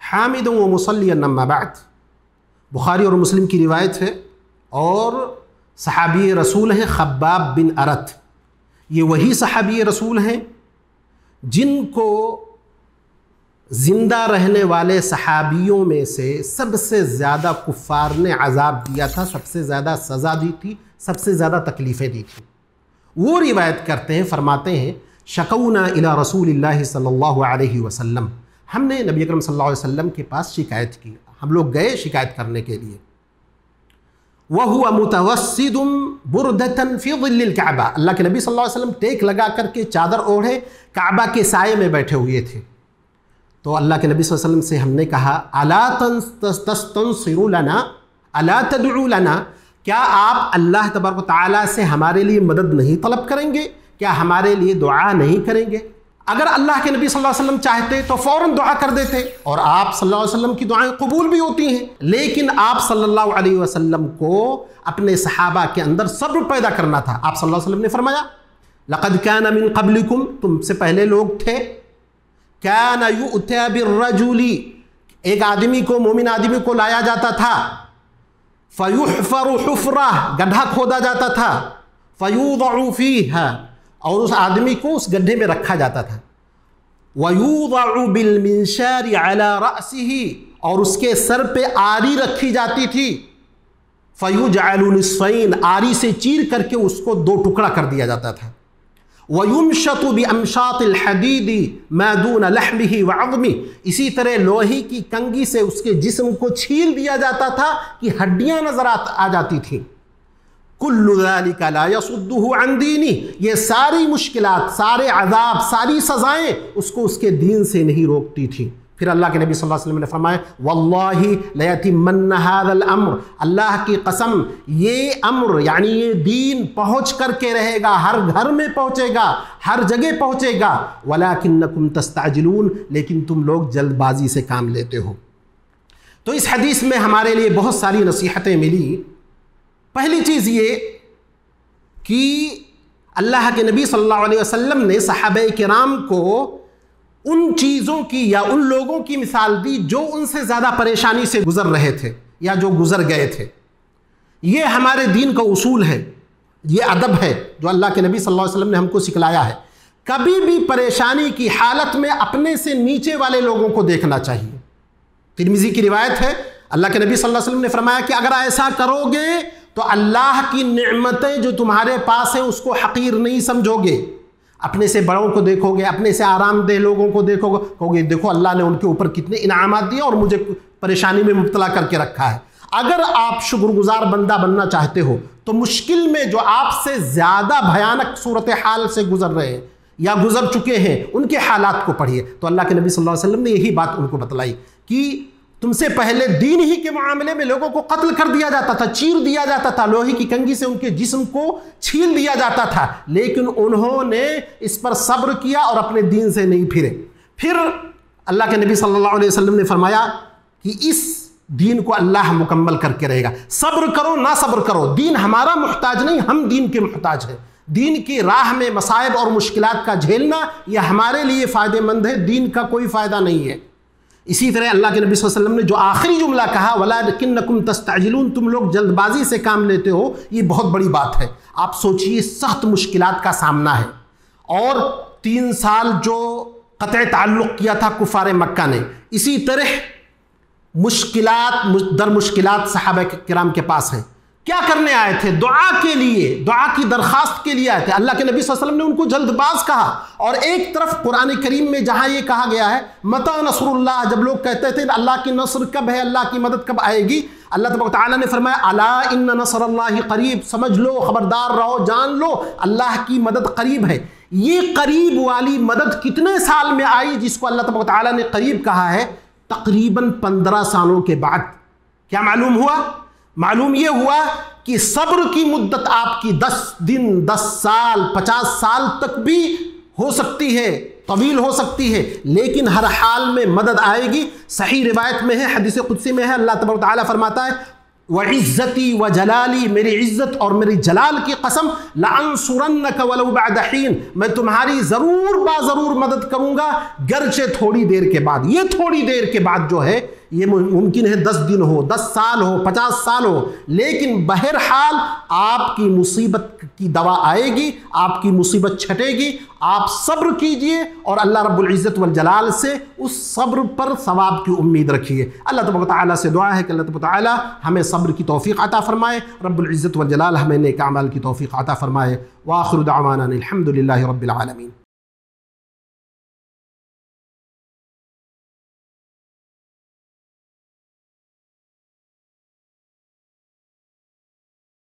حامدا و مصلیا اما بعد، بخاری اور مسلم کی روایت ہے، اور صحابی رسول ہیں خباب بن ارت۔ یہ وہی صحابی رسول ہیں جن کو زندہ رہنے والے صحابیوں میں سے سب سے زیادہ کفار نے عذاب دیا تھا، سب سے زیادہ سزا دی تھی، سب سے زیادہ تکلیفیں دی تھیں۔ وہ روایت کرتے ہیں، فرماتے ہیں شکونا الی رسول اللہ صلی اللہ علیہ وسلم، ہم نے نبی اکرم صلی اللہ علیہ وسلم کے پاس شکایت کی، ہم لوگ گئے شکایت کرنے کے لیے۔ وَهُوَ مُتَوَسِّدٌ بُرْدَةً فِي ظِلِّ الْكَعْبَةِ، اللہ کے نبی صلی اللہ علیہ وسلم ٹیک لگا کر کے چادر اوڑھے کعبہ کے سائے میں بیٹھے ہوئے تھے۔ تو اللہ کے نبی صلی اللہ علیہ وسلم سے ہم نے کہا الا تستنصروا لنا الا تدعوا لنا، کیا آپ اللہ تبارک و تعالیٰ سے ہمارے لیے مدد نہیں طلب کریں گے؟ کیا ہمارے لیے دعا نہیں کریں گے؟ اگر اللہ کے نبی صلی اللہ علیہ وسلم چاہتے تو فوراً دعا کر دیتے، اور آپ صلی اللہ علیہ وسلم کی دعائیں قبول بھی ہوتی ہیں، لیکن آپ صلی اللہ علیہ وسلم کو اپنے صحابہ کے اندر صبر پیدا کرنا تھا۔ آپ صلی اللہ علیہ وسلم نے فرمایا لقد كان من قبلكم، تم سے پہلے لوگ تھے، كان يؤتى بالرجل، ایک آدمی کو، مومن آدمی کو لایا جاتا تھا، فيحفر حفرة، گڈھا کھودا جاتا تھا، فيوضع فيها، اور اس آدمی کو اس گڈھے میں رکھا جاتا تھا، وَيُوضَعُ بِالْمِنْشَارِ عَلَى رَأْسِهِ، اور اس کے سر پہ آری رکھی جاتی تھی، فَيُجْعَلُ نِصْفَيْنِ، آری سے چیر کر کے اس کو دو ٹکڑا کر دیا جاتا تھا، وَيُمْشَطُ بِأَمْشَاطِ الْحَدِيدِ مَا دُونَ لَحْمِهِ وَعَظْمِهِ، اسی طرح لوہے کی کنگھی سے اس کے جسم کو چھیل دیا جاتا تھا کہ ہڈیاں نظر آ جاتی تھیں۔ کل ذالک لا یصدہ عن دینہ، یہ ساری مشکلات، سارے عذاب، ساری سزائیں اس کو اس کے دین سے نہیں روکتی تھی۔ پھر اللہ کے نبی صلی اللہ علیہ وسلم نے فرمایا واللہ لیتمن ھذا الامر، اللہ کی قسم یہ امر یعنی یہ دین پہنچ کر کے رہے گا، ہر گھر میں پہنچے گا، ہر جگہ پہنچے گا، ولکنکم تستعجلون، لیکن تم لوگ جلد بازی سے کام لیتے ہو۔ تو اس حدیث میں ہمارے لیے بہت ساری نصیحتیں ملی۔ پہلی چیز یہ کہ اللہ کے نبی صلی اللہ علیہ وسلم نے صحابہ کرام کو ان چیزوں کی یا ان لوگوں کی مثال دی جو ان سے زیادہ پریشانی سے گزر رہے تھے یا جو گزر گئے تھے۔ یہ ہمارے دین کا اصول ہے، یہ ادب ہے جو اللہ کے نبی صلی اللہ علیہ وسلم نے ہم کو سکھلایا ہے۔ کبھی بھی پریشانی کی حالت میں اپنے سے نیچے والے لوگوں کو دیکھنا چاہیے۔ ترمذی کی روایت ہے، اللہ کے نبی صلی اللہ علیہ وسلم نے فرمایا کہ اگر ایسا کرو گے تو اللہ کی نعمتیں جو تمہارے پاس ہیں اس کو حقیر نہیں سمجھو گے، اپنے سے بڑوں کو دیکھو گے، اپنے سے آرام دہ لوگوں کو دیکھو گے، کہو گے دیکھو اللہ نے ان کے اوپر کتنے انعامات دیے اور مجھے پریشانی میں مبتلا کر کے رکھا ہے۔ اگر آپ شکر گزار بندہ بننا چاہتے ہو تو مشکل میں جو آپ سے زیادہ بھیانک صورتحال سے گزر رہے ہیں یا گزر چکے ہیں ان کے حالات کو پڑھیے۔ تو اللہ کے نبی صلی اللہ علیہ وسلم نے یہی بات ان کو بتلائی کہ تم سے پہلے دین ہی کے معاملے میں لوگوں کو قتل کر دیا جاتا تھا، چیر دیا جاتا تھا، لوہے کی کنگھی سے ان کے جسم کو چھیل دیا جاتا تھا، لیکن انہوں نے اس پر صبر کیا اور اپنے دین سے نہیں پھرے۔ پھر اللہ کے نبی صلی اللہ علیہ وسلم نے فرمایا کہ اس دین کو اللہ مکمل کر کے رہے گا۔ صبر کرو نہ صبر کرو، دین ہمارا محتاج نہیں، ہم دین کے محتاج ہیں۔ دین کی راہ میں مصائب اور مشکلات کا جھیلنا یہ ہمارے لیے فائدہ مند ہے، دین کا کوئی فائدہ نہیں ہے۔ اسی طرح اللہ کے نبی صلی اللہ علیہ وسلم نے جو آخری جملہ کہا وَلَكِنَّكُمْ تَسْتَعْجِلُونَ، تم لوگ جلد بازی سے کام لیتے ہو، یہ بہت بڑی بات ہے۔ آپ سوچئے سخت مشکلات کا سامنا ہے، اور 3 سال جو قطع تعلق کیا تھا کفار مکہ نے، اسی طرح مشکلات در مشکلات صحابہ کرام کے پاس ہیں۔ کیا کرنے آئے تھے؟ دعا کے لیے، دعا کی درخواست کے لیے آئے تھے۔ اللہ کے نبی صلی اللہ علیہ وسلم نے ان کو جلد باز کہا، اور ایک طرف قرآن کریم میں جہاں یہ کہا گیا ہے متی نصر اللہ، جب لوگ کہتے تھے اللہ کی نصر کب ہے، اللہ کی مدد کب آئے گی، اللہ تبارک و تعالیٰ نے فرمایا الا ان نصر اللہ قریب، سمجھ لو، خبردار رہو، جان لو اللہ کی مدد قریب ہے۔ یہ قریب والی مدد کتنے سال میں آئی جس کو اللہ تبارک و تعالیٰ نے قریب کہا ہے؟ تقریباً 15 سالوں کے بعد۔ کیا معلوم ہوا؟ معلوم یہ ہوا کہ صبر کی مدت آپ کی 10 دن، 10 سال، 50 سال تک بھی ہو سکتی ہے، طویل ہو سکتی ہے، لیکن ہر حال میں مدد آئے گی۔ صحیح روایت میں ہے، حدیث قدسی میں ہے، اللہ تبارک و تعالیٰ فرماتا ہے وعزتی و جلالی، میری عزت اور میری جلال کی قسم، لانصرنک ولو بعد حین، میں تمہاری ضرور ضرور مدد کروں گا گرچہ تھوڑی دیر کے بعد۔ یہ تھوڑی دیر کے بعد جو ہے یہ ممکن ہے 10 دن ہو، 10 سال ہو، 50 سال ہو، لیکن بہرحال آپ کی مصیبت کی دوا آئے گی، آپ کی مصیبت چھٹے گی۔ آپ صبر کیجئے اور اللہ رب العزت والجلال سے اس صبر پر ثواب کی امید رکھیے۔ اللہ تبارک و تعالیٰ سے دعا ہے کہ اللہ تبارک و تعالیٰ ہمیں صبر کی توفیق عطا فرمائے، رب العزت والجلال ہمیں نیک اعمال کی توفیق عطا فرمائے۔ وآخر دعوانا الحمد للہ رب العالمین۔